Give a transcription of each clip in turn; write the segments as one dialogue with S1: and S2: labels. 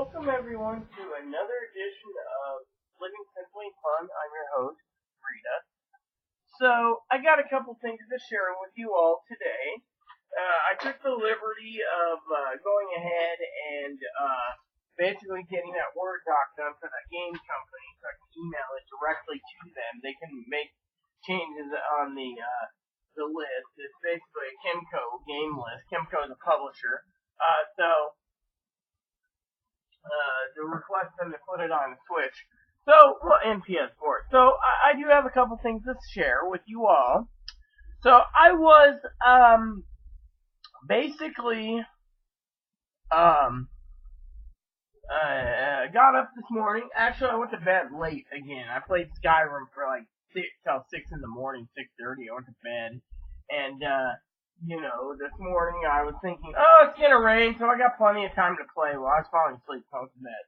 S1: Welcome everyone to another edition of Living Simply Fun. I'm your host, Rita. So, I got a couple things to share with you all today. I took the liberty of going ahead and basically getting that Word doc done for that game company so I can email it directly to them. They can make changes on the list. It's basically a Kimco game list. Kimco is a publisher. To request them to put it on Switch. And PS4. So, I do have a couple things to share with you all. So, I was, basically, got up this morning. Actually, I went to bed late again. I played Skyrim for like till 6 in the morning, 6:30. I went to bed. And, this morning I was thinking, oh, it's gonna rain, so I got plenty of time to play. Well, I was falling asleep, so I was in bed.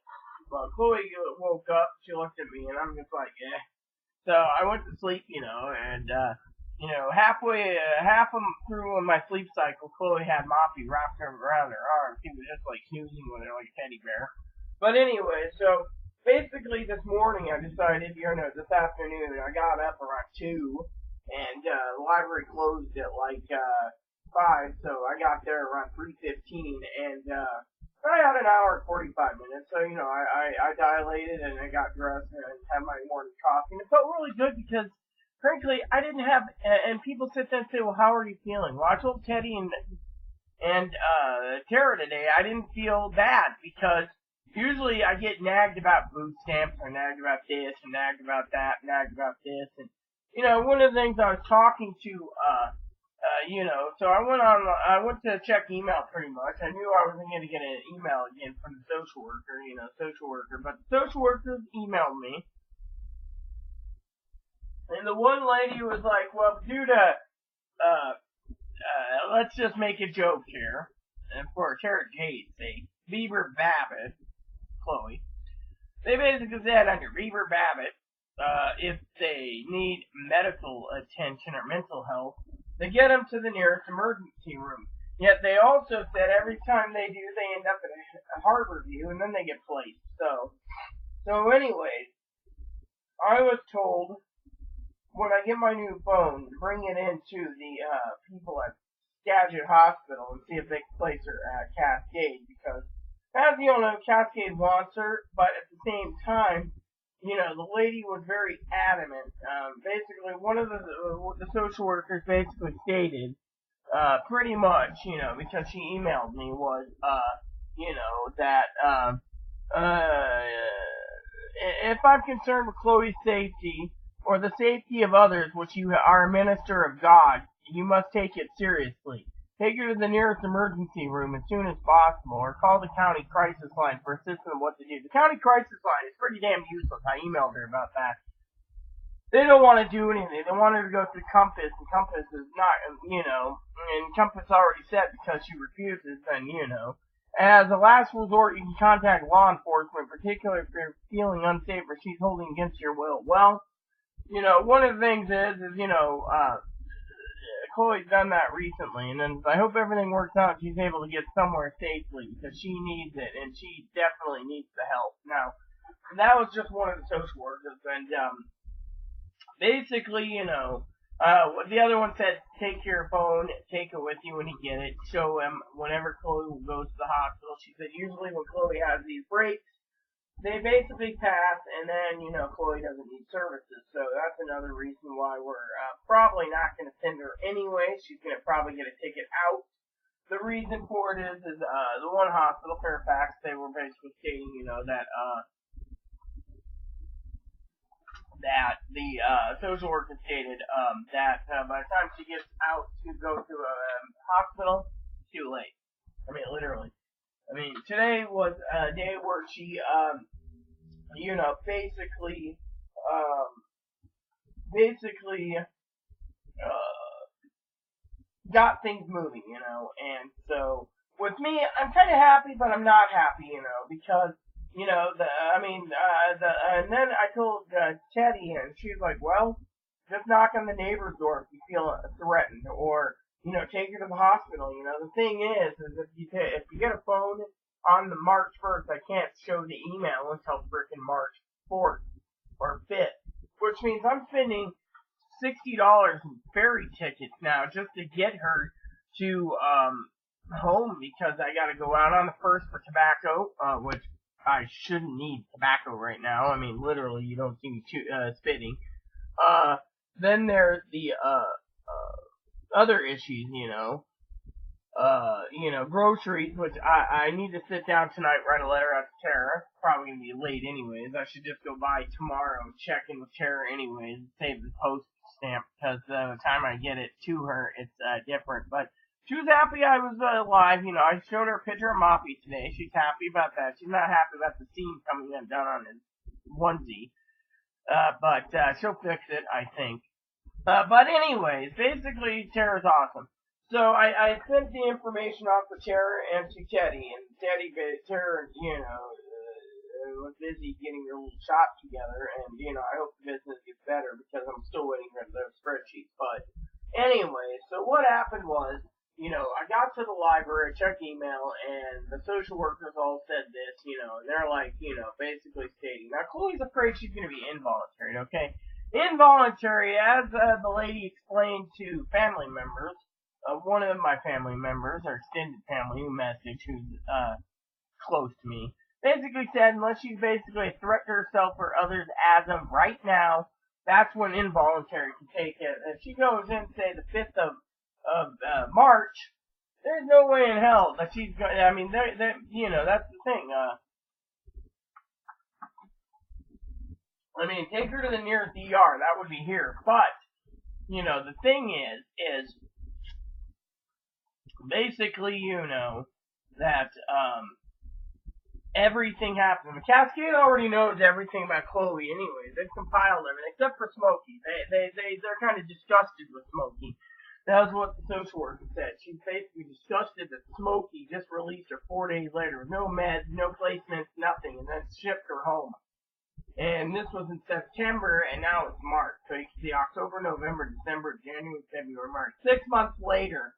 S1: Well, Chloe woke up, she looked at me, and I'm just like, eh. So I went to sleep, and, half through my sleep cycle, Chloe had Moppy wrapped around her arm. She was just like snoozing with her like a teddy bear. But anyway, so basically this morning I decided, this afternoon, I got up around 2, and the library closed at like 5, so I got there around 3:15, and I had an hour and 45 minutes, so I dilated and I got dressed and had my morning coffee, and it felt really good because frankly I didn't have, and people sit there and say, well, how are you feeling? Well, I told Teddy and Tara today I didn't feel bad because usually I get nagged about boot stamps or nagged about this and nagged about that, nagged about this, and one of the things I was talking to, so I went to check email pretty much. I knew I wasn't going to get an email again from the social worker, but the social worker emailed me. And the one lady was like, well, let's just make a joke here. And for Tara Jade's sake, Beaver Babbitt, Chloe, they basically said under Beaver Babbitt, if they need medical attention or mental health, they get them to the nearest emergency room. Yet they also said every time they do, they end up at a heart review and then they get placed. So anyways, I was told when I get my new phone, bring it into the people at Skagit Hospital and see if they can place her at Cascade, because as you all know, Cascade wants her, but at the same time, the lady was very adamant. Basically, one of the social workers basically stated, pretty much, because she emailed me, was, that, if I'm concerned with Chloe's safety, or the safety of others, which you are a minister of God, you must take it seriously. Take her to the nearest emergency room as soon as possible, or call the county crisis line for assistance on what to do. The county crisis line is pretty damn useless. I emailed her about that. They don't want to do anything. They want her to go to Compass, and Compass is not, and Compass already said because she refuses, then, as a last resort, you can contact law enforcement, particularly if you're feeling unsafe or she's holding against your will. Well, one of the things is Chloe's done that recently, and then I hope everything works out. She's able to get somewhere safely because she needs it, and she definitely needs the help. Now, that was just one of the social workers, and basically, the other one said, take your phone, take it with you when you get it, show him whenever Chloe goes to the hospital. She said usually when Chloe has these breaks, they basically pass, and then, Chloe doesn't need services. So that's another reason why we're probably not going to send her anyway. She's going to probably get a ticket out. The reason for it is the one hospital, Fairfax, they were basically stating, that the social worker stated that by the time she gets out to go to a hospital, it's too late. I mean, literally. Today was a day where she, basically, got things moving, and so, with me, I'm kind of happy, but I'm not happy, because, and then I told, Teddy, and she's like, well, just knock on the neighbor's door if you feel threatened, or, take her to the hospital. The thing is if you get a phone on the March 1st, I can't show the email until frickin' March 4th or 5th, which means I'm spending $60 in ferry tickets now just to get her to home because I got to go out on the 1st for tobacco, which I shouldn't need tobacco right now. I mean, literally, you don't see me spitting. Then there's the other issues, groceries, which I need to sit down tonight, write a letter out to Tara. Probably gonna be late anyways. I should just go by tomorrow and check in with Tara anyways and save the post stamp because the time I get it to her, it's different. But she was happy I was alive. I showed her a picture of Moppy today. She's happy about that. She's not happy about the seam coming undone on his onesie. But she'll fix it, I think. But anyways, basically, Tara's awesome. So I sent the information off to Tara and to Teddy, and Tara, was busy getting her little shop together, and, I hope the business gets better because I'm still waiting for those spreadsheets. But anyway, so what happened was, I got to the library, I checked email, and the social workers all said this, and they're like, basically stating, now Chloe's afraid she's going to be involuntary, okay? Involuntary, as the lady explained to family members, one of my family members, or extended family, who messaged, who's close to me, basically said unless she's basically threatened herself or others as of right now, that's when involuntary can take it. If she goes in, say, the 5th of March, there's no way in hell that she's going. I mean, that's the thing. Take her to the nearest ER. That would be here. But the thing is basically, that everything happens. The Cascade already knows everything about Chloe anyway. They've compiled everything except for Smokey. They're kind of disgusted with Smokey. That was what the social worker said. She's basically disgusted that Smokey just released her 4 days later with no meds, no placements, nothing, and then shipped her home. And this was in September, and now it's March. So you can see October, November, December, January, February, March. 6 months later.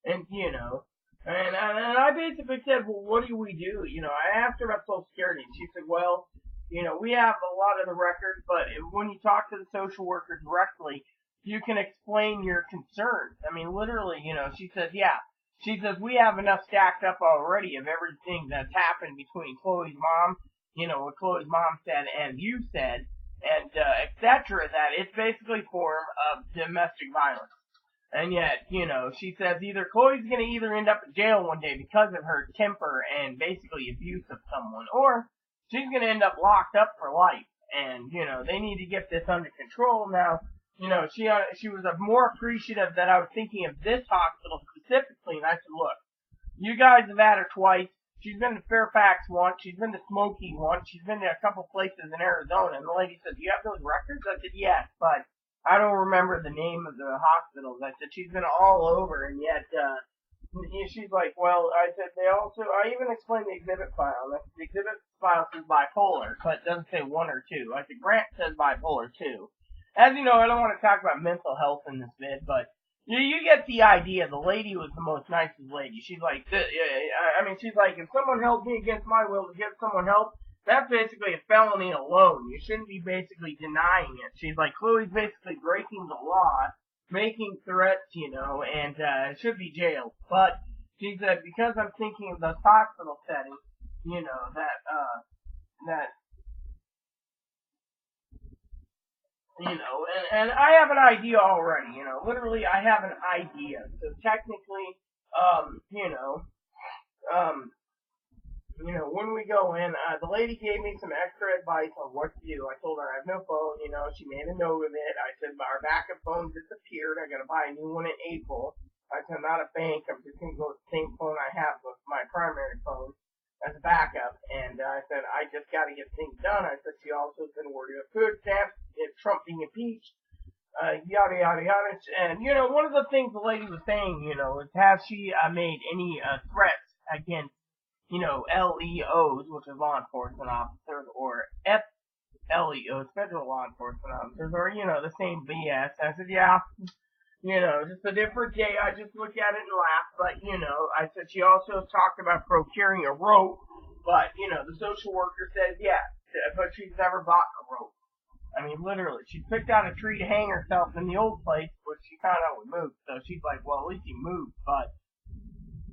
S1: And, and I basically said, well, what do we do? I asked her about Social Security, and she said, well, we have a lot of the records, but when you talk to the social worker directly, you can explain your concerns. I mean, literally, she says, yeah. She says, we have enough stacked up already of everything that's happened between Chloe's mom, what Chloe's mom said and you said, and etc., that it's basically a form of domestic violence. And yet, she says either Chloe's going to either end up in jail one day because of her temper and basically abuse of someone, or she's going to end up locked up for life. And, they need to get this under control now. She was more appreciative that I was thinking of this hospital specifically, and I said, look, you guys have had her twice. She's been to Fairfax once. She's been to Smoky once. She's been to a couple places in Arizona. And the lady said, do you have those records? I said, yes, but I don't remember the name of the hospitals. I said, she's been all over, and yet, she's like, well, I said, I even explained the exhibit file. The exhibit file says bipolar, but it doesn't say 1 or 2. I said, Grant says bipolar 2. As you know, I don't want to talk about mental health in this vid, but you get the idea. The lady was the most nicest lady. She's like, she's like, if someone held me against my will to give someone help, that's basically a felony alone. You shouldn't be basically denying it. She's like, Chloe's basically breaking the law, making threats, and should be jailed. But she said, because I'm thinking of this hospital setting, and I have an idea already, literally I have an idea. So technically, when we go in, the lady gave me some extra advice on what to do. I told her I have no phone, she made a note of it. I said, our backup phone disappeared. I gotta buy a new one in April. I said, I'm not a bank. I'm just gonna go with the same phone I have with my primary phone as a backup. And I said, I just gotta get things done. I said, she also has been worried about food stamps, Trump being impeached, yada, yada, yada. And, one of the things the lady was saying, is has she made any threats against, LEOs, which is law enforcement officers, or FLEOs, federal law enforcement officers, or, the same BS. I said, yeah, just a different day. I just looked at it and laughed. But, I said she also talked about procuring a rope But, the social worker says, yeah, but she's never bought a rope. I mean, literally, she picked out a tree to hang herself in the old place, but she found out we moved. So she's like, well, at least he moved. But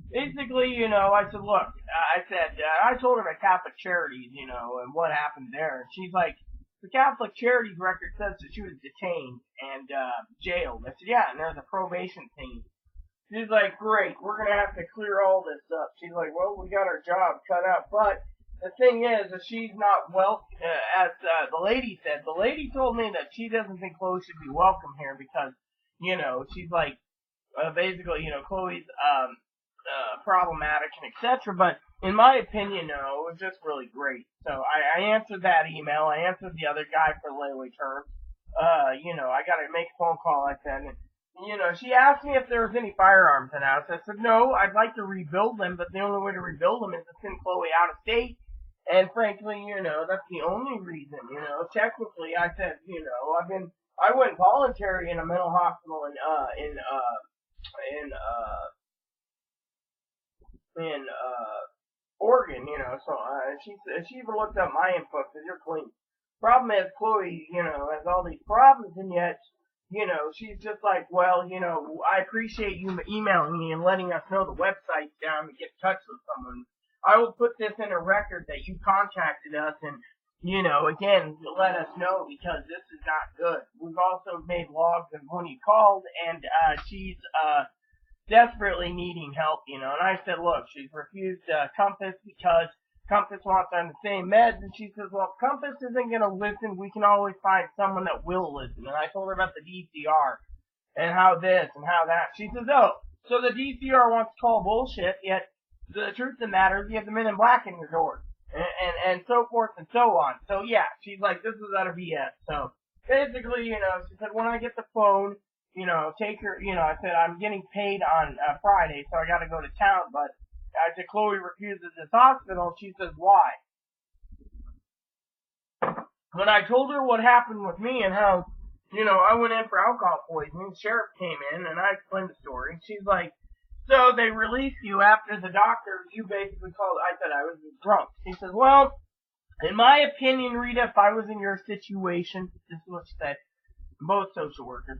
S1: basically, I said, look, I told her about Catholic Charities, and what happened there. And she's like, the Catholic Charities record says that she was detained and jailed. I said, yeah, and there's a probation thing. She's like, great, we're going to have to clear all this up. She's like, well, we got our job cut out. But the thing is that she's not as the lady said. The lady told me that she doesn't think Chloe should be welcome here because, she's like, basically, Chloe's problematic and etc. But in my opinion, no, it was just really great. So I answered that email. I answered the other guy for layaway terms. I got to make a phone call. I said, she asked me if there was any firearms in the house. I said, no, I'd like to rebuild them, but the only way to rebuild them is to send Chloe out of state. And frankly, that's the only reason, technically, I said, I went voluntary in a mental hospital in Oregon, so, she even looked up my info, said, you're clean. Problem is, Chloe, has all these problems, and yet, she's just like, well, I appreciate you emailing me and letting us know the website's down to get in touch with someone. I will put this in a record that you contacted us and, again, let us know because this is not good. We've also made logs of when you called and, she's, desperately needing help, and I said, look, she's refused, Compass because Compass wants her on the same meds, and she says, well, Compass isn't going to listen. We can always find someone that will listen. And I told her about the DCR and how this and how that. She says, oh, so the DCR wants to call bullshit, yet the truth of the matter is you have the Men in Black in your door and so forth and so on. So, yeah, she's like, this is out of BS. So, basically, she said, when I get the phone, take her, I said, I'm getting paid on Friday, so I got to go to town, but I said, Chloe refuses this hospital. She says, why? When I told her what happened with me and how, I went in for alcohol poisoning, the sheriff came in and I explained the story. She's like, so they released you after the doctor, you basically called, I said I was drunk. She says, well, in my opinion, Rita, if I was in your situation, this is what she said, both social workers,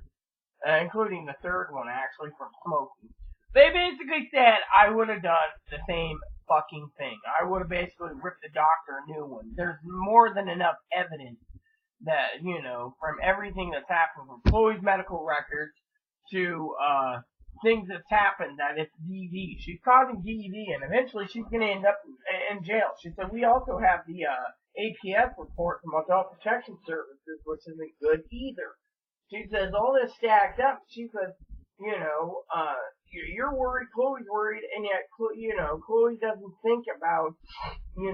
S1: including the third one actually from smoking. They basically said I would have done the same fucking thing. I would have basically ripped the doctor a new one. There's more than enough evidence that, from everything that's happened, from Chloe's medical records to things that's happened, that it's DV. She's causing DV, and eventually she's going to end up in jail. She said, we also have the APS report from Adult Protection Services, which isn't good either. She says, all this stacked up. She says, you're worried, Chloe's worried, and yet, Chloe doesn't think about, the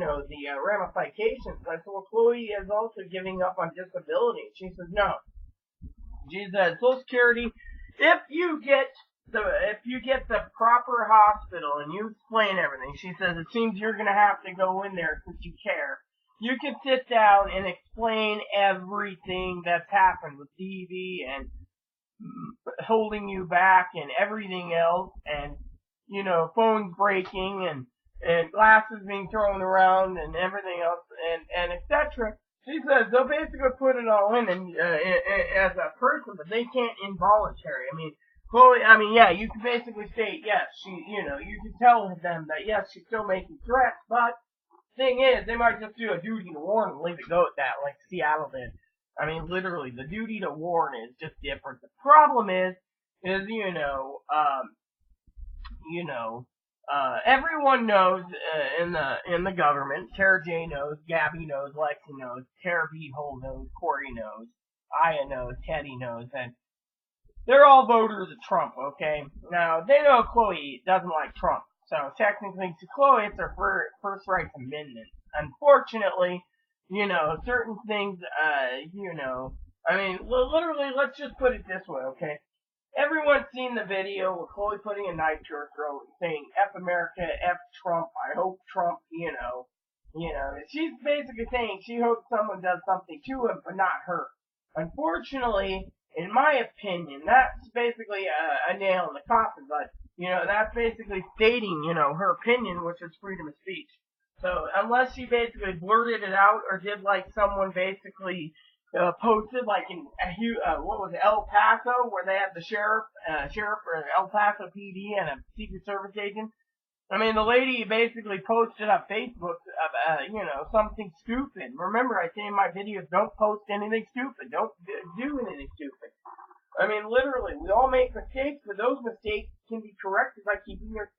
S1: ramifications. I said, well, Chloe is also giving up on disability. She says, no. She says, Social Security, if you get the proper hospital and you explain everything, she says, it seems you're going to have to go in there since you care. You can sit down and explain everything that's happened with DV and holding you back and everything else, and phones breaking and glasses being thrown around and everything else and etc. She says they'll basically put it all in and as a person, but they can't involuntary. I mean, Chloe, yeah, you can basically state yes, she, you can tell them that yes, she's still making threats, but thing is, they might just do a duty to warn and leave it go at that, like Seattle did. I mean, literally, the duty to warn is just different. The problem is everyone knows in the government. Tara J knows, Gabby knows, Lexi knows, Tara Beehole knows, Corey knows, Aya knows, Teddy knows, and they're all voters of Trump. Okay, now they know Chloe doesn't like Trump, so technically to Chloe it's her first rights amendment. Unfortunately, certain things, literally, let's just put it this way, okay? Everyone's seen the video with Chloe putting a knife to her throat and saying, F America, F Trump, I hope Trump, she's basically saying she hopes someone does something to him, but not her. Unfortunately, in my opinion, that's basically a nail in the coffin, but, that's basically stating, her opinion, which is freedom of speech. So, unless she basically blurted it out or did like someone basically posted like in what was it, El Paso, where they had the sheriff or El Paso PD and a Secret Service agent. I mean, the lady basically posted on Facebook, something stupid. Remember, I say in my videos, don't post anything stupid. Don't do anything stupid. I mean, literally, we all make mistakes, but those mistakes can be corrected by keeping your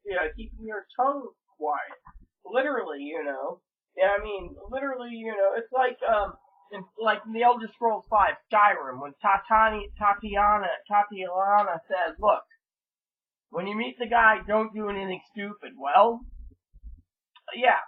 S1: tongue quiet. Literally, Yeah, I mean, literally, it's like in the Elder Scrolls V, Skyrim, when Tatiana says, look, when you meet the guy, don't do anything stupid. Well, yeah.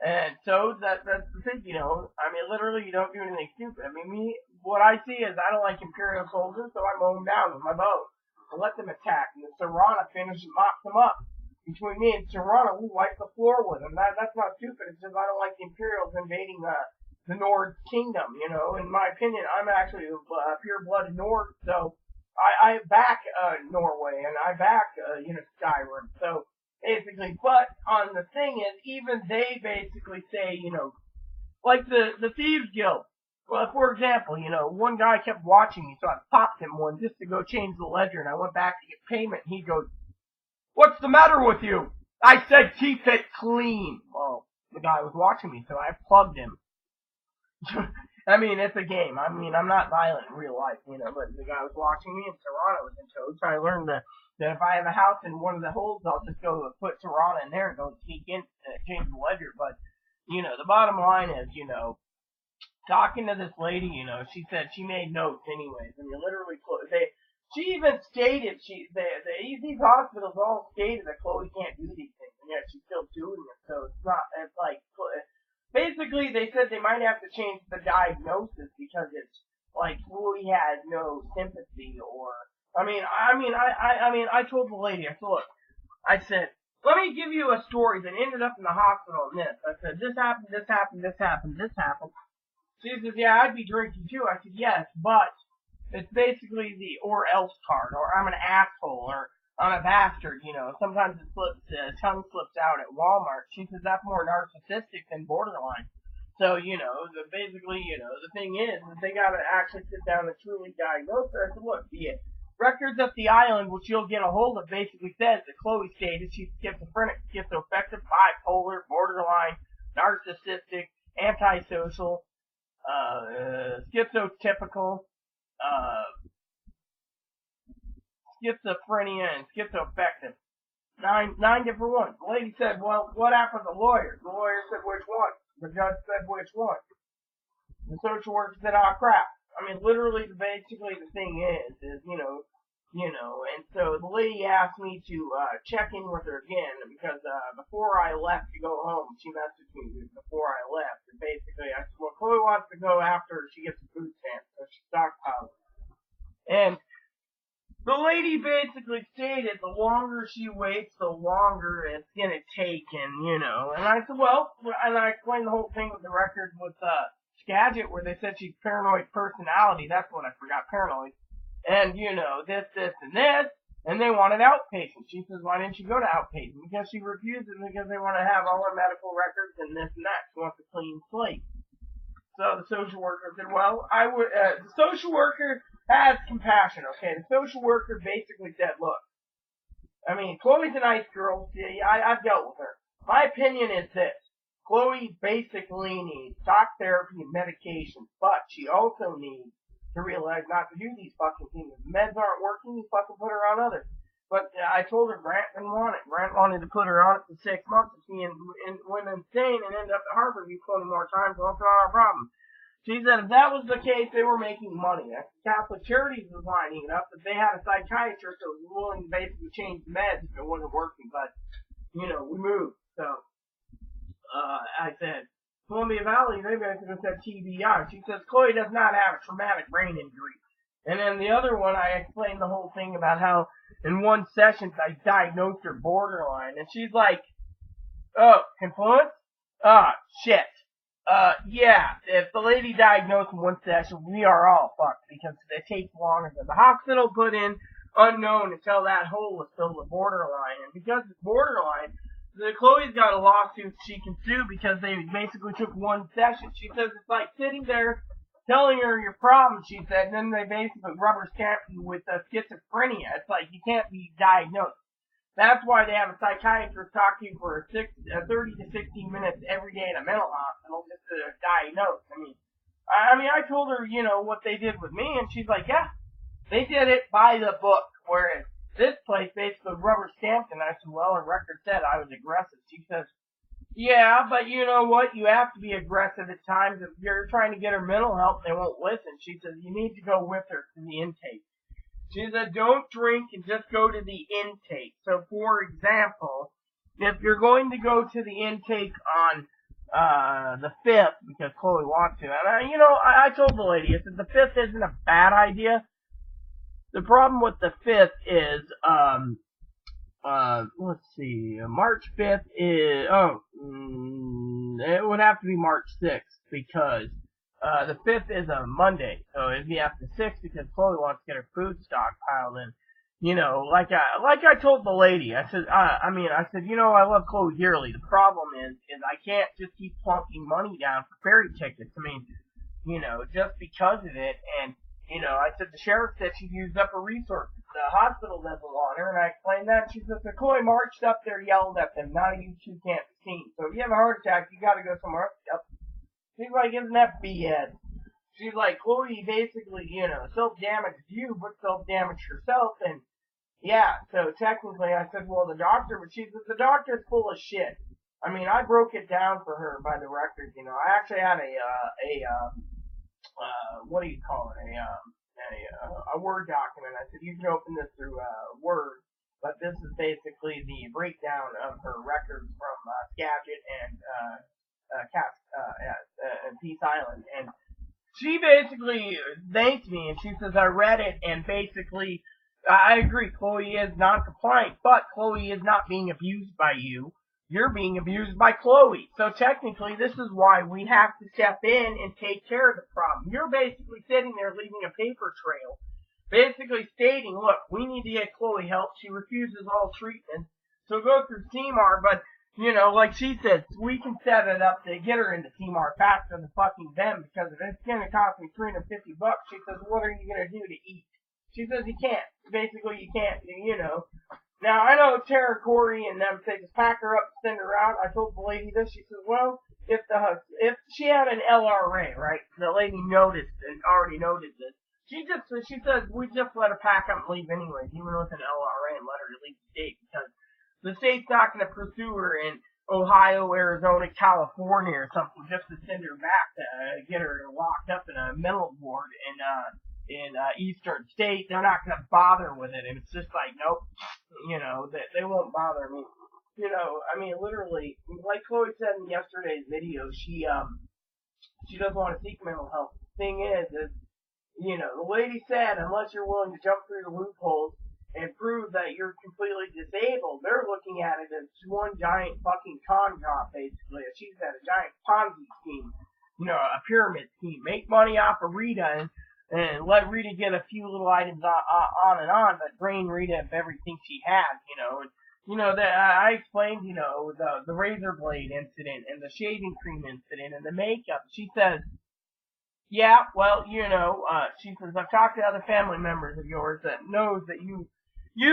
S1: And so that's the thing, I mean, literally, you don't do anything stupid. I mean, what I see is I don't like Imperial soldiers, so I mow them down with my bow and let them attack. And the Serrana mops them up. Between me and Serrana, we wipe the floor with them. That's not stupid. It's just I don't like the Imperials invading the Nord Kingdom. In my opinion, I'm actually a pure-blooded Nord, so I back Norway and I back Skyrim. So basically, but on the thing is, even they basically say, like the Thieves Guild. Well, for example, one guy kept watching me, so I popped him one just to go change the ledger, and I went back to get payment, and he goes, "What's the matter with you?" I said, "Keep it clean." Well, the guy was watching me, so I plugged him. I mean, it's a game. I mean, I'm not violent in real life, but the guy was watching me, and Serrano was in tow, so I learned that if I have a house in one of the holes, I'll just go put Serrano in there and go sneak in, change the ledger. But, the bottom line is, talking to this lady, she said she made notes anyways. I mean, literally, she even stated, these hospitals all stated that Chloe can't do these things, and yet she's still doing it, so it's like, basically, they said they might have to change the diagnosis because it's like Chloe has no sympathy or, I told the lady, I said, look, let me give you a story that ended up in the hospital and this. I said, this happened, this happened, this happened, this happened. She says, yeah, I'd be drinking too. I said, yes, but it's basically the or else card, or I'm an asshole, or I'm a bastard, Sometimes tongue slips out at Walmart. She says that's more narcissistic than borderline. So, basically, the thing is that they gotta actually sit down and truly diagnose her. I said, look, the records of the island, which you'll get a hold of, basically says that Chloe stated she's schizophrenic, schizoaffective, bipolar, borderline, narcissistic, antisocial, schizotypical, schizophrenia, and schizoaffective. Nine different ones. The lady said, well, what happened to the lawyer? The lawyer said, which one? The judge said, which one? The social worker said, oh, crap. I mean, literally, basically, the thing is, and so the lady asked me to check in with her again, because before I left to go home, she messaged me before I left, and basically, I said, well, Chloe wants to go after she gets the food stamps, so she stockpiles. And the lady basically stated the longer she waits, the longer it's gonna take, and I said, well, and I explained the whole thing with the record with Skagit, where they said she's paranoid personality. That's what I forgot, paranoid. And this, and this, and they wanted outpatient. She says, why didn't you go to outpatient? Because she refuses, because they want to have all her medical records and this and that. She wants a clean slate. So the social worker said, well, the social worker has compassion, okay? The social worker basically said, look, I mean, Chloe's a nice girl. See, I've dealt with her. My opinion is this. Chloe basically needs talk therapy and medication, but she also needs to realize not to do these fucking things. If meds aren't working, you fucking put her on others. But I told her Grant didn't want it. Grant wanted to put her on it for 6 months, and she went insane and ended up at Harborview 20 more times. Well, it's not our problem. She said if that was the case, they were making money. Catholic Charities was lining it up, but they had a psychiatrist that was willing to basically change the meds if it wasn't working. But, we moved. So, I said, Columbia Valley, they basically said TBI. She says Chloe does not have a traumatic brain injury. And then the other one, I explained the whole thing about how in one session I diagnosed her borderline. And she's like, oh, confluence? Shit. Yeah, if the lady diagnosed in one session, we are all fucked because it takes longer than the hospital put in unknown until that hole was filled with borderline. And because it's borderline, Chloe's got a lawsuit she can sue because they basically took one session. She says it's like sitting there telling her your problem, she said, and then they basically rubber stamp you with schizophrenia. It's like you can't be diagnosed. That's why they have a psychiatrist talk to you for 30 to 60 minutes every day in a mental hospital just to diagnose. I told her, what they did with me, and she's like, yeah, they did it by the book, whereas this place basically rubber stamped, and I said, well, her record said I was aggressive. She says, yeah, but you know what? You have to be aggressive at times. If you're trying to get her mental health, they won't listen. She says, you need to go with her to the intake. She said, don't drink and just go to the intake. So, for example, if you're going to go to the intake on the 5th, because Chloe wants to, and I told the lady, I said, the 5th isn't a bad idea. The problem with the 5th is, let's see, March 5th is, it would have to be March 6th, because the 5th is a Monday, so it'd be after 6th, because Chloe wants to get her food stockpiled, and, like I told the lady, I said, I love Chloe dearly. The problem is I can't just keep plunking money down for ferry tickets. Just because of it, and, I said the sheriff said she used up her resources. The hospital doesn't want her, and I explained that. She said, so Chloe marched up there, yelled at them, none of you two can't be seen. So if you have a heart attack, you gotta go somewhere else. Yep. She's like, isn't that BS? She's like, Chloe basically, self-damaged you, but self-damaged herself, and yeah, so technically I said, well, the doctor, but she says, the doctor's full of shit. I broke it down for her by the records, I actually had a Word document. I said, you can open this through Word, but this is basically the breakdown of her records from Skagit and Peace Island. And she basically thanked me, and she says, I read it, and basically, I agree, Chloe is non-compliant, but Chloe is not being abused by you. You're being abused by Chloe. So technically, this is why we have to step in and take care of the problem. You're basically sitting there leaving a paper trail, basically stating, look, we need to get Chloe help. She refuses all treatment. So go through CMAR, but, like she said, we can set it up to get her into CMAR faster than fucking them, because if it's going to cost me $350, she says, what are you going to do to eat? She says you can't. Basically, you can't, Now, I know Tara, Corey, and them say just pack her up and send her out. I told the lady this. She says, well, if she had an LRA, right, the lady noticed and already noted this, she says, we just let her pack up and leave anyways, even with an LRA, and let her leave the state, because the state's not going to pursue her in Ohio, Arizona, California, or something just to send her back to get her locked up in a mental ward in Eastern State. They're not going to bother with it, and it's just like, nope, they won't bother me. Literally, like Chloe said in yesterday's video, she doesn't want to seek mental health. The thing is, the lady said, unless you're willing to jump through the loopholes and prove that you're completely disabled, they're looking at it as one giant fucking con job, basically. She said, a giant Ponzi scheme, a pyramid scheme. Make money off of Rita and let Rita get a few little items on and on, but drain Rita of everything she has, I explained, the razor blade incident and the shaving cream incident and the makeup. She says, yeah, well, she says, I've talked to other family members of yours that knows that you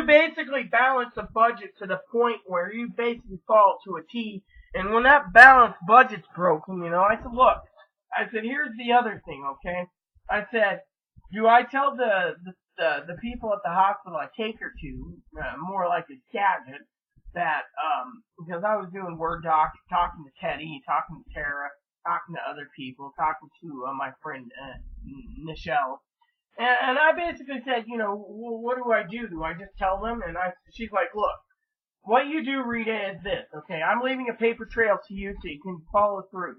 S1: basically balance a budget to the point where you basically fall to a T, and when that balanced budget's broken, I said, look, here's the other thing, okay? I said, do I tell the people at the hospital I take her to, more like a Skagit, that, because I was doing Word docs, talking to Teddy, talking to Tara, talking to other people, talking to my friend, Nichelle, and I basically said, what do I do? Do I just tell them? And she's like, look, what you do, Rita, is this, okay? I'm leaving a paper trail to you so you can follow through.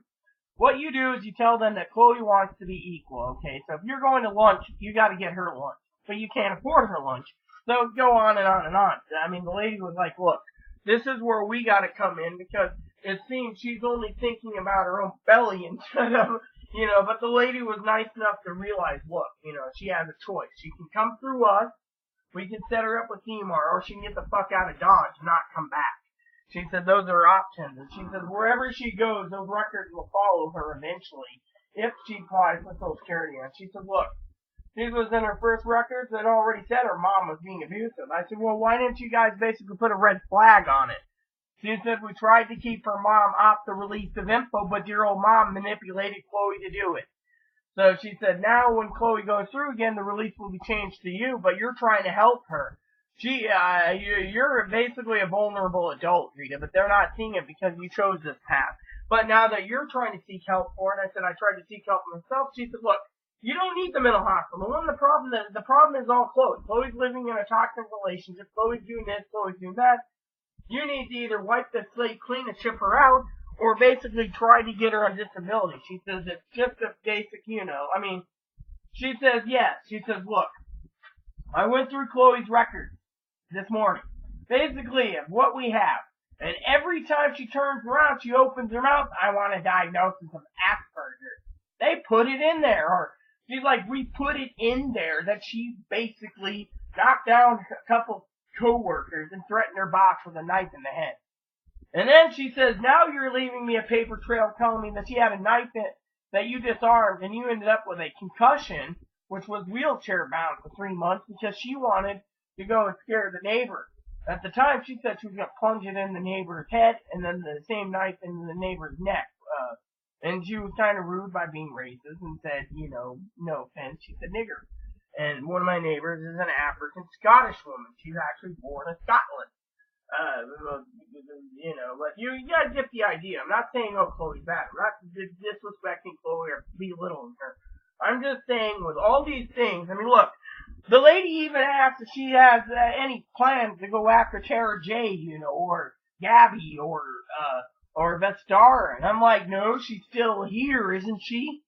S1: What you do is you tell them that Chloe wants to be equal, okay? So if you're going to lunch, you got to get her lunch, but you can't afford her lunch. So go on and on and on. The lady was like, look, this is where we got to come in, because it seems she's only thinking about her own belly instead of, but the lady was nice enough to realize, look, she has a choice. She can come through us, we can set her up with CMAR, or she can get the fuck out of Dodge and not come back. She said those are options. And she said wherever she goes, those records will follow her eventually if she applies for Social Security. And she said, look, she was in her first records that already said her mom was being abusive. I said, well, why didn't you guys basically put a red flag on it? She said we tried to keep her mom off the release of info, but your old mom manipulated Chloe to do it. So she said now when Chloe goes through again, the release will be changed to you, but you're trying to help her. You're basically a vulnerable adult, Rita, but they're not seeing it because you chose this path. But now that you're trying to seek help for it, I said I tried to seek help myself. She said, look, you don't need the mental hospital. The problem is all Chloe. Chloe's living in a toxic relationship. Chloe's doing this. Chloe's doing that. You need to either wipe the slate clean and ship her out, or basically try to get her on disability. She says it's just a basic, she says yes. She says, look, I went through Chloe's records this morning, basically of what we have. And every time she turns around, she opens her mouth, I want a diagnosis of Asperger's. They put it in there, or she's like, we put it in there that she basically knocked down a couple co-workers and threatened her boss with a knife in the head. And then she says, now you're leaving me a paper trail telling me that she had a knife that you disarmed and you ended up with a concussion, which was wheelchair bound for 3 months because she wanted to go and scare the neighbor. At the time, she said she was going to plunge it in the neighbor's head and then the same knife in the neighbor's neck. And she was kind of rude by being racist and said, no offense, she said nigger. And one of my neighbors is an African Scottish woman. She's actually born in Scotland. But you guys get the idea. I'm not saying, Chloe's bad. I'm not disrespecting Chloe or belittling her. I'm just saying with all these things, look, the lady even asked if she has any plans to go after Tara J, or Gabby, or Vestara. And I'm like, no, she's still here, isn't she?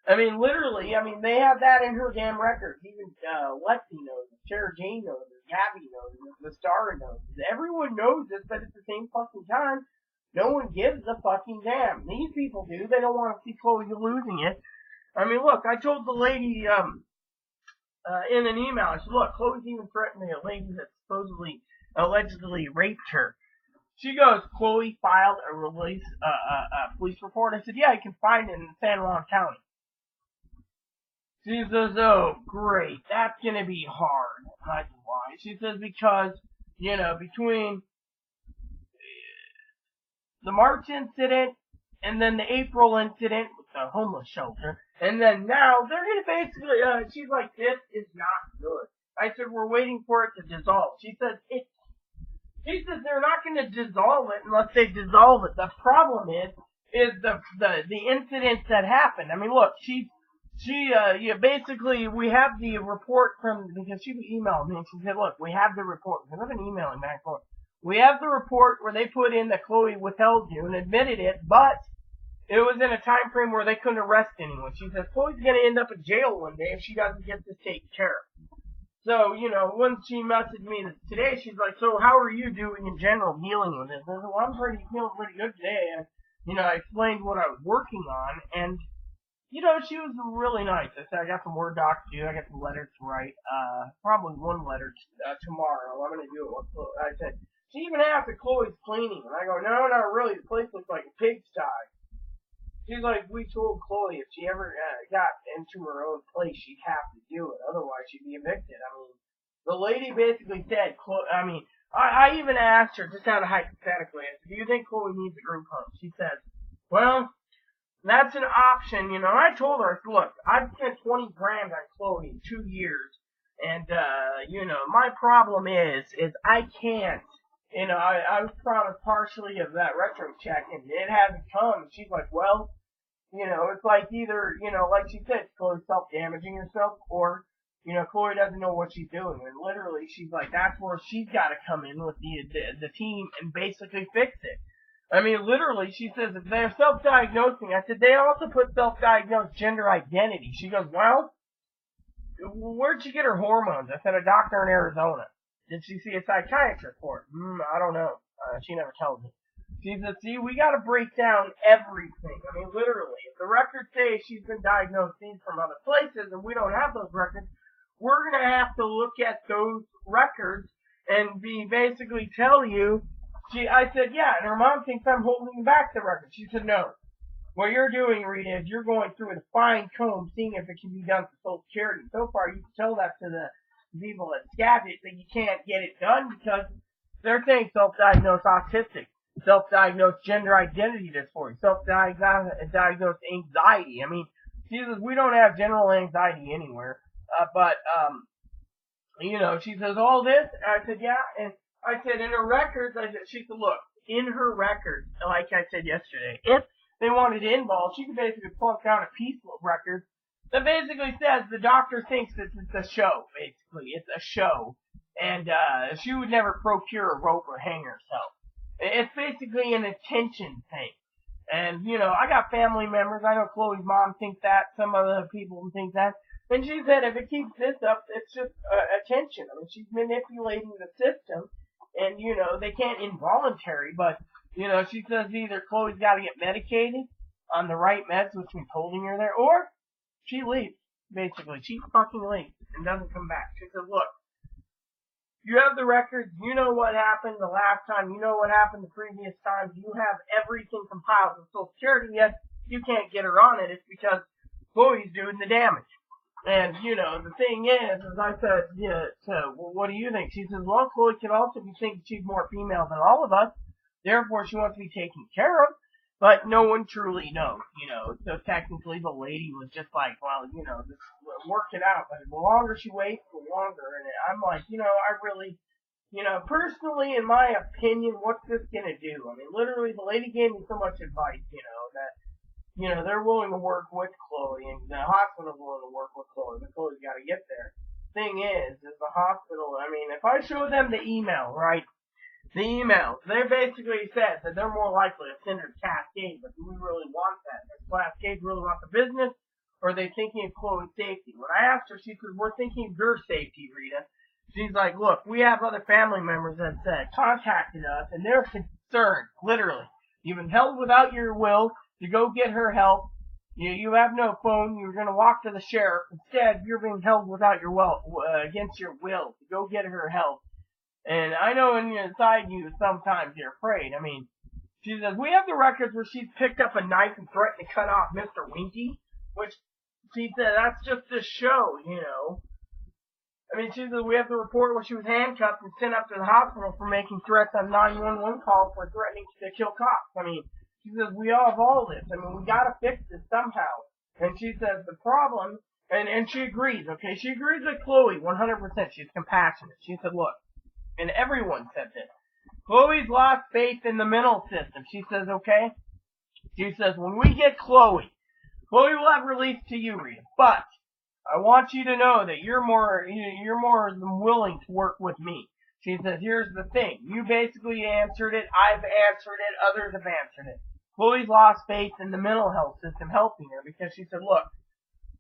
S1: Literally, they have that in her damn records. Even Lexi knows it, Sarah Jane knows it, Gabby knows it, the Star knows it. Everyone knows this, but at the same fucking time, no one gives a fucking damn. These people do. They don't want to see Chloe losing it. Look, I told the lady in an email, I said, look, Chloe's even threatening a lady that supposedly, allegedly raped her. She goes, Chloe filed a police report. I said, yeah, you can find it in San Juan County. She says, oh, great, that's going to be hard. I said, why? She says, because, between the March incident and then the April incident with the homeless shelter, and then now they're going to basically, she's like, this is not good. I said, we're waiting for it to dissolve. She says, they're not going to dissolve it unless they dissolve it. The problem is the incidents that happened. Look, basically, we have the report because she emailed me and she said, look, we have the report. Because I've been emailing back and forth. We have the report where they put in that Chloe withheld you and admitted it, but it was in a time frame where they couldn't arrest anyone. She says, Chloe's going to end up in jail one day if she doesn't get this taken care of. So, when she messaged me today, she's like, so how are you doing in general dealing with this? I said, well, I'm feeling pretty good today. And, I explained what I was working on, and she was really nice. I said, I got some Word docs to do. I got some letters to write. Probably one letter tomorrow. I'm going to do it. I said, she even asked if Chloe's cleaning. And I go, no, not really. The place looks like a pigsty. She's like, we told Chloe if she ever got into her own place, she'd have to do it. Otherwise, she'd be evicted. The lady basically said, I even asked her, just kind of hypothetically, I said, do you think Chloe needs a group home? She says, well, that's an option, I told her, look, I've spent $20,000 on Chloe in 2 years, and, my problem is I can't, I was promised partially of that retro check, and it hasn't come, and she's like, well, it's like either, like she said, Chloe's self-damaging herself, or, Chloe doesn't know what she's doing, and literally, she's like, that's where she's got to come in with the team and basically fix it. Literally, she says, if they're self-diagnosing, I said, they also put self-diagnosed gender identity. She goes, well, where'd she get her hormones? I said, a doctor in Arizona. Did she see a psychiatrist for it? I don't know. She never tells me. She said, see, we gotta break down everything. Literally, if the records say she's been diagnosed from other places and we don't have those records, we're gonna have to look at those records and basically tell you I said, yeah, and her mom thinks I'm holding back the record. She said, no. What you're doing, Rita, is you're going through with a fine comb, seeing if it can be done for Social Security. So far, you can tell that to the people that scab it, that you can't get it done because they're saying self-diagnosed autistic, self-diagnosed gender identity disorder, self-diagnosed anxiety. I mean, she says, we don't have general anxiety anywhere. But she says, all this? And I said, yeah. And I said, in her records, she said, look, in her records, like I said yesterday, if they wanted to involve, she could basically plunk down a piece of record that basically says the doctor thinks that it's a show, basically. It's a show. And she would never procure a rope or hang herself. It's basically an attention thing. And, I got family members. I know Chloe's mom thinks that. Some other people think that. And she said if it keeps this up, it's just attention. I mean, she's manipulating the system. And, they can't involuntary, but, she says either Chloe's got to get medicated on the right meds, which means holding her there, or she leaves, basically. She fucking leaves and doesn't come back. She said, look, you have the records. You know what happened the last time. You know what happened the previous times. You have everything compiled with Social Security, yet you can't get her on it. It's because Chloe's doing the damage. And, the thing is, as I said, well, what do you think? She says, well, Chloe could also be thinking she's more female than all of us. Therefore, she wants to be taken care of. But no one truly knows, So technically, the lady was just like, well, just work it out. But the longer she waits, the longer. And I'm like, I really, personally, in my opinion, what's this going to do? I mean, literally, the lady gave me so much advice, that they're willing to work with Chloe, and the hospital's willing to work with Chloe, but Chloe's got to get there. Thing is the hospital, I mean, if I show them the email, right, the email, they basically said that they're more likely to send her to Cascade, but do we really want that? Does Cascade really want the business, or are they thinking of Chloe's safety? When I asked her, she said, we're thinking of your safety, Rita. She's like, look, we have other family members that contacted us, and they're concerned, literally. You've been held without your will to go get her help. You have no phone. You're going to walk to the sheriff. Instead, you're being held without your will, against your will to go get her help. And I know inside you sometimes you're afraid. I mean, she says, we have the records where she's picked up a knife and threatened to cut off Mr. Winky, which she said that's just a show, I mean, she said we have the report where she was handcuffed and sent up to the hospital for making threats on 911 calls for threatening to kill cops. I mean, she says, we all have all this. I mean, we gotta fix this somehow. And she says, the problem, and she agrees, okay? She agrees with Chloe 100%. She's compassionate. She said, look, and everyone said this, Chloe's lost faith in the mental system. She says, okay? She says, when we get Chloe will have released to you, Rita. But I want you to know that you're more than willing to work with me. She says, here's the thing. You basically answered it. I've answered it. Others have answered it. Chloe's lost faith in the mental health system helping her because she said, look,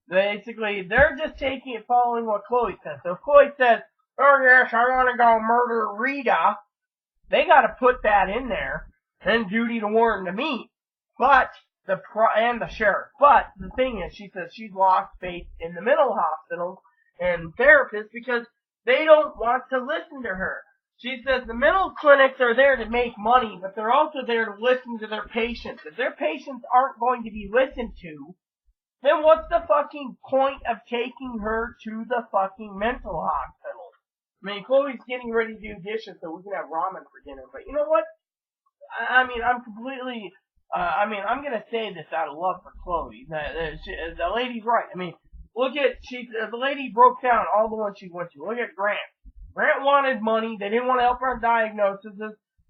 S1: basically, they're just taking it following what Chloe says. So if Chloe says, oh yes, I want to go murder Rita, they got to put that in there and duty to warn to me. But and the sheriff. But the thing is, she says she's lost faith in the mental hospitals and therapists because they don't want to listen to her. She says the mental clinics are there to make money, but they're also there to listen to their patients. If their patients aren't going to be listened to, then what's the fucking point of taking her to the fucking mental hospital? I mean, Chloe's getting ready to do dishes so we can have ramen for dinner, but you know what? I mean, I'm completely... I'm gonna say this out of love for Chloe. The lady's right. I mean, look at, the lady broke down all the ones she went to. Look at Grant. Grant wanted money. They didn't want to help her on diagnoses.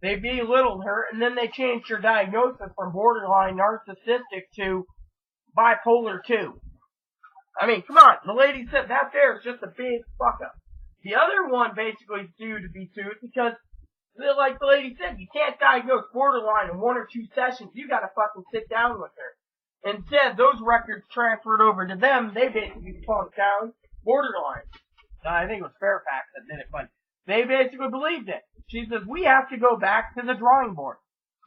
S1: They belittled her, and then they changed her diagnosis from borderline narcissistic to bipolar 2. I mean, come on. The lady said that there is just a big fuck up. The other one basically is due to be sued because, like the lady said, you can't diagnose borderline in 1 or 2 sessions. You gotta fucking sit down with her. Instead, those records transferred over to them. They basically punked down borderline. I think it was Fairfax that did it, but they basically believed it. She says, we have to go back to the drawing board.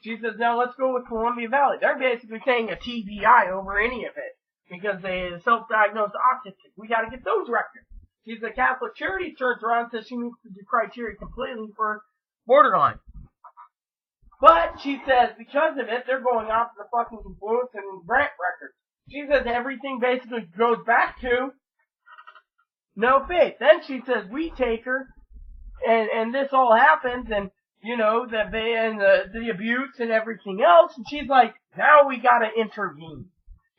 S1: She says, now let's go with Columbia Valley. They're basically saying a TBI over any of it because they self-diagnosed autistic. We gotta get those records. She's the Catholic Charities turns around and says she meets the criteria completely for borderline. But she says because of it, they're going off the fucking influence and grant records. She says everything basically goes back to no faith. Then she says we take her, and this all happens, and you know that they and the abuse and everything else. And she's like, now we gotta intervene.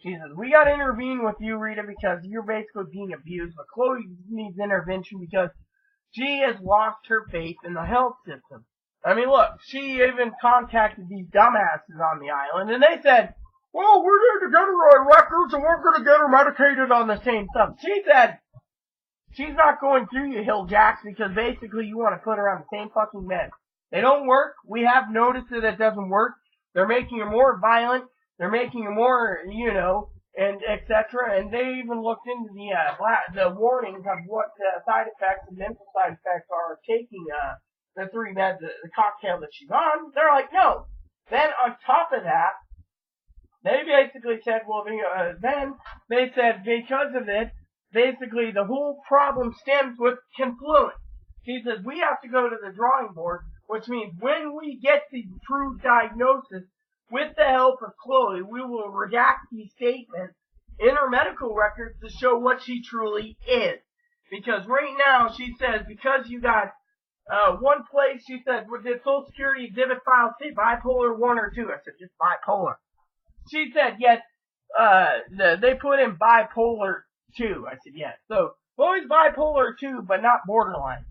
S1: She says we gotta intervene with you, Rita, because you're basically being abused. But Chloe needs intervention because she has lost her faith in the health system. I mean, look, she even contacted these dumbasses on the island, and they said, well, we're going to get her on records, and we're going to get her medicated on the same stuff. She said, she's not going through you, Hill Jacks, because basically you want to put her on the same fucking meds. They don't work. We have noticed that it doesn't work. They're making her more violent. They're making her more, you know, and etc. And they even looked into the warnings of what side effects and mental side effects are of taking the three meds, the cocktail that she's on. They're like, no. Then on top of that, they basically said, well, then they said because of it, basically the whole problem stems with confluence. She says we have to go to the drawing board, which means when we get the true diagnosis, with the help of Chloe, we will redact these statements in her medical records to show what she truly is. Because right now, she says, because you got one place, she said, did Social Security exhibit file say bipolar 1 or 2? I said, just bipolar. She said, yes, they put in bipolar 2. I said, yes. So, Chloe's bipolar 2, but not borderline.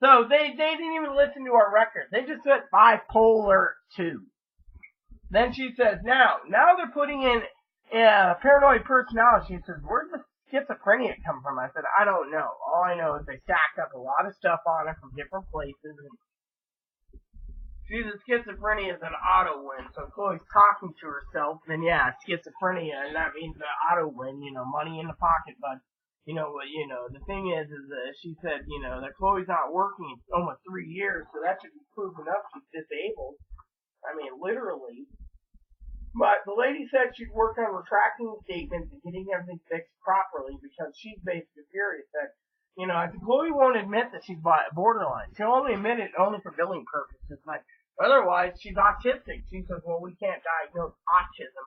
S1: So, they didn't even listen to our record. They just said bipolar 2. Then she says, now they're putting in paranoid personality. She says, where'd the schizophrenia come from? I said, I don't know. All I know is they stacked up a lot of stuff on her from different places. And she says schizophrenia is an auto win. So Chloe's talking to herself. Then yeah, schizophrenia, and that means the auto win. You know, money in the pocket. But the thing is she said, that Chloe's not working in almost 3 years, so that should be proof enough she's disabled. I mean, literally. But the lady said she'd work on retracting the statements and getting everything fixed properly because she's basically furious that, I said, Chloe won't admit that she's borderline. She'll only admit it only for billing purposes. Like, otherwise, she's autistic. She says, well, we can't diagnose autism.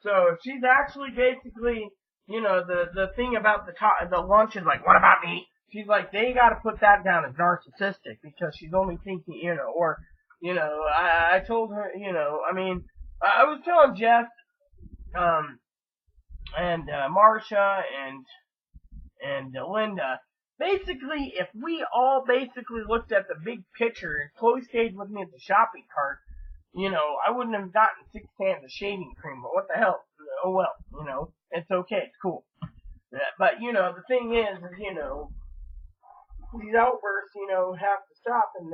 S1: So if she's actually basically, the thing about the lunch is like, what about me? She's like, they got to put that down as narcissistic because she's only thinking, I told her, I was telling Jeff, and Marsha and Linda, basically, if we all basically looked at the big picture and Chloe stayed with me at the shopping cart, I wouldn't have gotten 6 cans of shaving cream, but what the hell? Oh well, it's okay, it's cool. But, the thing is, these outbursts, have to stop, and,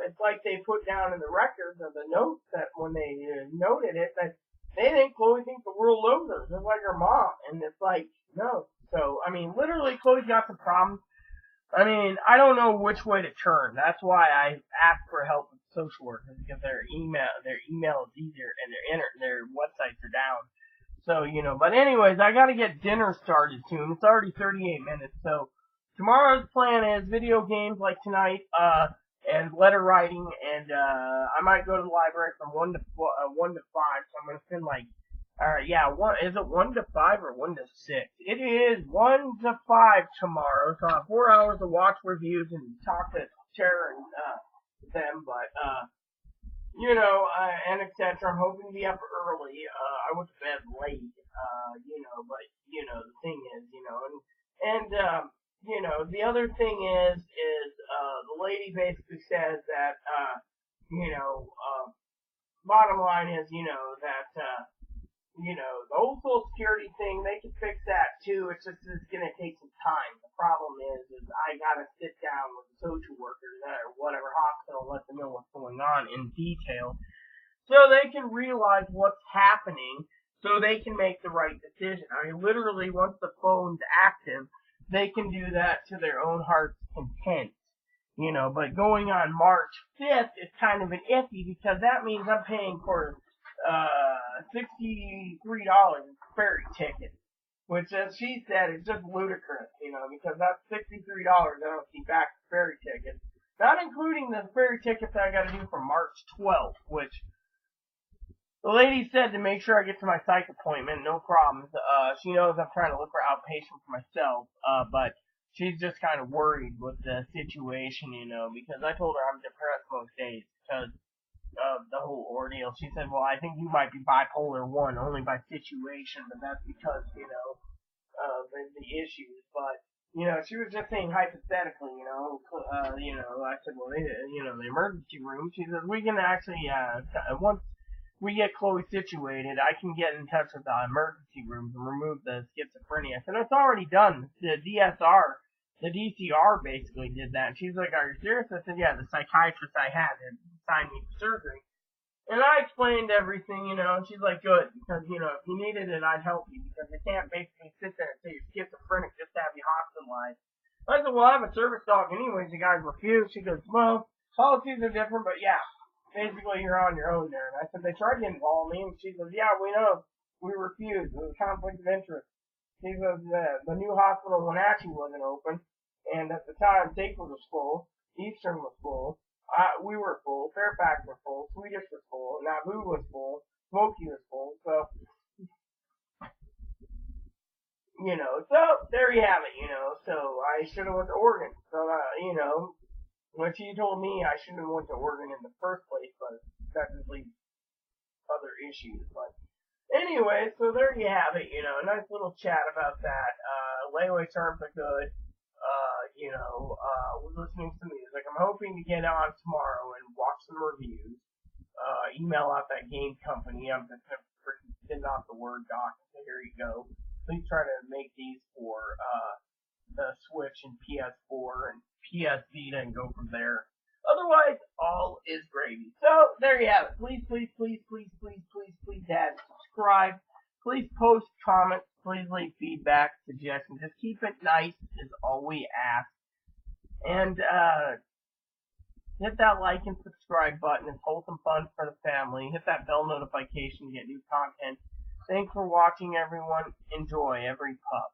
S1: it's like they put down in the records of the notes that when they noted it, that they think Chloe thinks the world loves her, just like her mom. And it's like, no. So, I mean, literally, Chloe's got some problems. I mean, I don't know which way to turn. That's why I asked for help with social workers, because their email is easier, and their websites are down. So, but anyways, I gotta get dinner started soon. It's already 38 minutes, so tomorrow's plan is video games like tonight, and letter writing, and I might go to the library from 1 to 5, so I'm gonna spend like, is it 1 to 5 or 1 to 6? It is 1 to 5 tomorrow, so I have 4 hours to watch reviews and talk to Tara and them, but, and etc. I'm hoping to be up early. I went to bed late, but, the thing is, the other thing is, the lady basically says that, bottom line is, the old Social Security thing, they can fix that too. It's gonna take some time. The problem is I gotta sit down with the social workers or whatever hospital and let them know what's going on in detail, so they can realize what's happening, so they can make the right decision. I mean, literally, once the phone's active, they can do that to their own heart's content, but going on March 5th is kind of an iffy, because that means I'm paying for, $63 ferry ticket, which, as she said, is just ludicrous, because that's $63 I don't see back for ferry tickets. Not including the ferry tickets that I got to do for March 12th, which the lady said to make sure I get to my psych appointment, no problems. She knows I'm trying to look for outpatient for myself, but she's just kind of worried with the situation, because I told her I'm depressed most days because of the whole ordeal. She said, well, I think you might be bipolar 1 only by situation, but that's because, the issues. But, she was just saying hypothetically, I said, well, the emergency room, she says, we can actually, once we get Chloe situated, I can get in touch with the emergency rooms and remove the schizophrenia. I said, it's already done. The DCR basically did that. And she's like, are you serious? I said, yeah, the psychiatrist I had signed me for surgery. And I explained everything, and she's like, good, because, if you needed it, I'd help you, because I can't basically sit there and say you're schizophrenic just to have you hospitalized. I said, well, I have a service dog anyways. The guy refused. She goes, well, policies are different, but yeah, basically you're on your own there. And I said, they tried to involve me, and she goes, yeah, we know. We refused. It was a conflict of interest. She goes, the new hospital in Wenatchee wasn't open, and at the time, Staples was full, Eastern was full. We were full, Fairfax was full, Swedish was full, Nauvoo was full, Smoky was full, so, so there you have it, so I should have went to Oregon, so, when she told me I shouldn't have went to Oregon in the first place, but that just leaves other issues, but anyway, so there you have it, a nice little chat about that, layaway terms are good, we're listening to music. I'm hoping to get on tomorrow and watch some reviews. Email out that game company. I'm just gonna freaking send off the Word doc and say, here you go. Please try to make these for the Switch and PS4 and PS Vita and go from there. Otherwise, all is gravy. So there you have it. Please, please, please, please, please, please, please, Dad, subscribe. Please post comments. Please leave feedback, suggestions. Just keep it nice is all we ask. And hit that like and subscribe button. It's wholesome fun for the family. Hit that bell notification to get new content. Thanks for watching, everyone. Enjoy every pup.